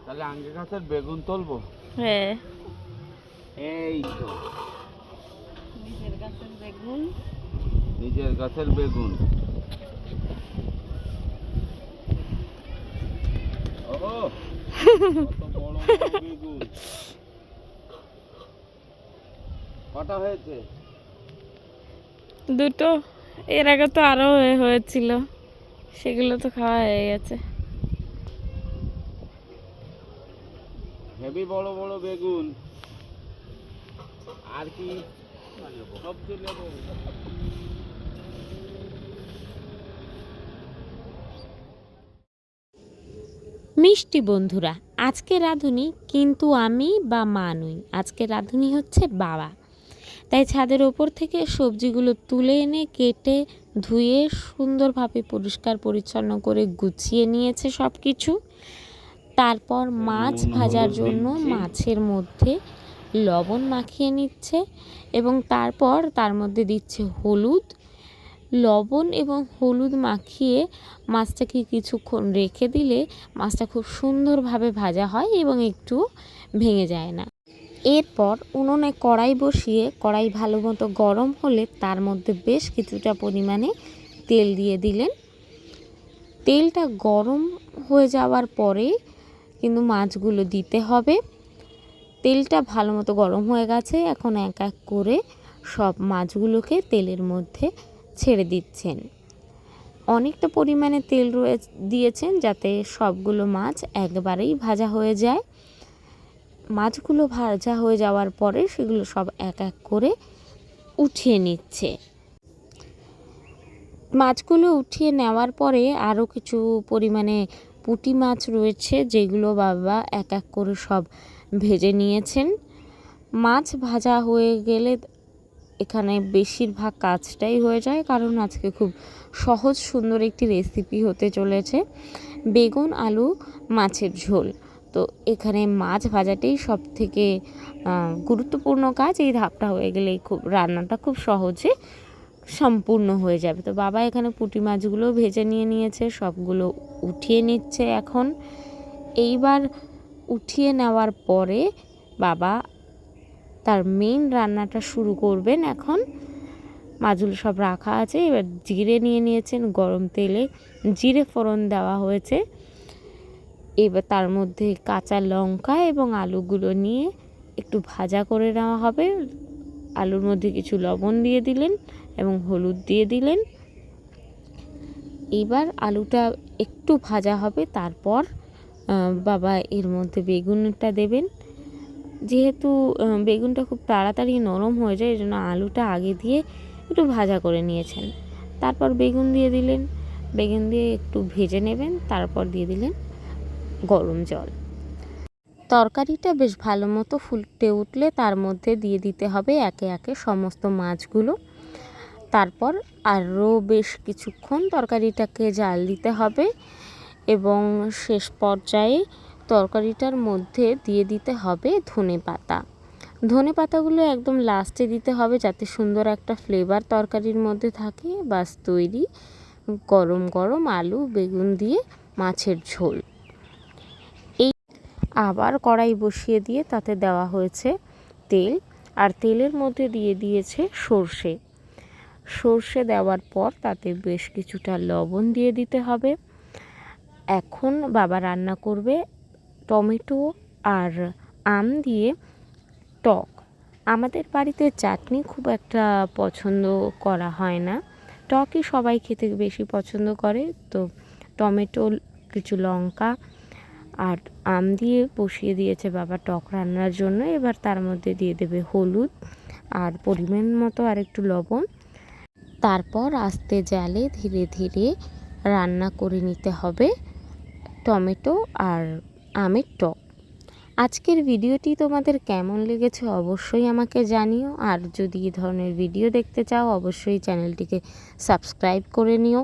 তাহলে আঙ্গে গাছের বেগুন তুলবো। হ্যাঁ, এই তো নিজের গাছের বেগুন। নিজের গাছের বেগুন। ও কত বড় বড় বেগুন। কটা হয়েছে? দুটো। এর আগে তো আরো হয়েছিল, সেগুলো তো খাওয়া হয়ে গেছে। হেভি বড় বড় বেগুন। আর কি সবজি নেব? মিষ্টি বন্ধুরা, আজকে রাঁধুনি কিন্তু আমি বা মা নই, আজকে রাঁধুনি হচ্ছে বাবা। তাই ছাদের ওপর থেকে সবজিগুলো তুলে এনে কেটে ধুয়ে সুন্দরভাবে পরিষ্কার পরিচ্ছন্ন করে গুছিয়ে নিয়েছে সব কিছু। তারপর মাছ ভাজার জন্য মাছের মধ্যে লবণ মাখিয়ে নিচ্ছে এবং তারপর তার মধ্যে দিচ্ছে হলুদ। লবণ এবং হলুদ মাখিয়ে মাছটাকে কিছুক্ষণ রেখে দিলে মাছটা খুব সুন্দরভাবে ভাজা হয় এবং একটু ভেঙে যায় না। এরপর উনুনে কড়াই বসিয়ে কড়াই ভালো মতো গরম হলে তার মধ্যে বেশ কিছুটা পরিমাণে তেল দিয়ে দিলেন। তেলটা গরম হয়ে যাওয়ার পরে কিন্তু মাছগুলো দিতে হবে। তেলটা ভালো মতো গরম হয়ে গেছে, এখন এক এক করে সব মাছগুলোকে তেলের মধ্যে ছেড়ে দিচ্ছেন। অনেকটা পরিমাণে তেল দিয়েছেন যাতে সবগুলো মাছ একবারেই ভাজা হয়ে যায়। মাছগুলো ভাজা হয়ে যাওয়ার পরে সেগুলো সব এক এক করে উঠিয়ে নিচ্ছে। মাছগুলো উঠিয়ে নেওয়ার পরে আরও কিছু পরিমাণে পুঁটি মাছ রয়েছে, যেগুলো বাবা এক এক করে সব ভেজে নিয়েছেন। মাছ ভাজা হয়ে গেলে এখানে বেশিরভাগ কাজটাই হয়ে যায়, কারণ আজকে খুব সহজ সুন্দর একটি রেসিপি হতে চলেছে, বেগুন আলু মাছের ঝোল। তো এখানে মাছ ভাজাটাই সব থেকে গুরুত্বপূর্ণ কাজ। এই ধাপটা হয়ে গেলেই খুব রান্নাটা খুব সহজে সম্পূর্ণ হয়ে যাবে। তো বাবা এখানে পুঁটি মাছগুলো ভেজে নিয়েছে, সবগুলো উঠিয়ে নিচ্ছে এখন। এইবার উঠিয়ে নেওয়ার পরে বাবা তার মেইন রান্নাটা শুরু করবেন। এখন মাছগুলো সব রাখা আছে, এবার জিরে নিয়ে নিয়েছেন, গরম তেলে জিরে ফোড়ন দেওয়া হয়েছে। এবার তার মধ্যে কাঁচা লঙ্কা এবং আলুগুলো নিয়ে একটু ভাজা করে নেওয়া হবে। আলুর মধ্যে কিছু লবণ দিয়ে দিলেন এবং হলুদ দিয়ে দিলেন। এবার আলুটা একটু ভাজা হবে, তারপর বাবা এর মধ্যে বেগুনটা দেবেন। যেহেতু বেগুনটা খুব তাড়াতাড়ি নরম হয়ে যায়, এই জন্য আলুটা আগে দিয়ে একটু ভাজা করে নিয়েছেন। তারপর বেগুন দিয়ে দিলেন, বেগুন দিয়ে একটু ভেজে নেবেন, তারপর দিয়ে দিলেন গরম জল। তরকারিটা বেশ ভালো মতো ফুটে উঠলে তার মধ্যে দিয়ে দিতে হবে একে একে সমস্ত মাছগুলো। তারপর আরও বেশ কিছুক্ষণ তরকারিটাকে জাল দিতে হবে এবং শেষ পর্যায়ে তরকারিটার মধ্যে দিয়ে দিতে হবে ধনেপাতা। ধনেপাতাগুলো একদম লাস্টে দিতে হবে যাতে সুন্দর একটা ফ্লেভার তরকারির মধ্যে থাকে। বাস তৈরি গরম গরম আলু বেগুন দিয়ে মাছের ঝোল। এই আবার কড়াই বসিয়ে দিয়ে তাতে দেওয়া হয়েছে তেল, আর তেলের মধ্যে দিয়ে দিয়েছে সর্ষে। সর্ষে দেওয়ার পর তাতে বেশ কিছুটা লবণ দিয়ে দিতে হবে। এখন বাবা রান্না করবে টমেটো আর আম দিয়ে টক। আমাদের বাড়িতে চাটনি খুব একটা পছন্দ করা হয় না, টকই সবাই খেতে বেশি পছন্দ করে। তো টমেটো, কিছু লঙ্কা আর আম দিয়ে বসিয়ে দিয়েছে বাবা টক রান্নার জন্য। এবার তার মধ্যে দিয়ে দেবে হলুদ আর পরিমাণ মতো আর একটু লবণ। তারপর আস্তে জালে ধীরে ধীরে রান্না করে নিতে হবে টমেটো আর আমের টক। আজকের ভিডিওটি তোমাদের কেমন লেগেছে অবশ্যই আমাকে জানিও, আর যদি এই ধরনের ভিডিও দেখতে চাও অবশ্যই চ্যানেলটিকে সাবস্ক্রাইব করে নিও।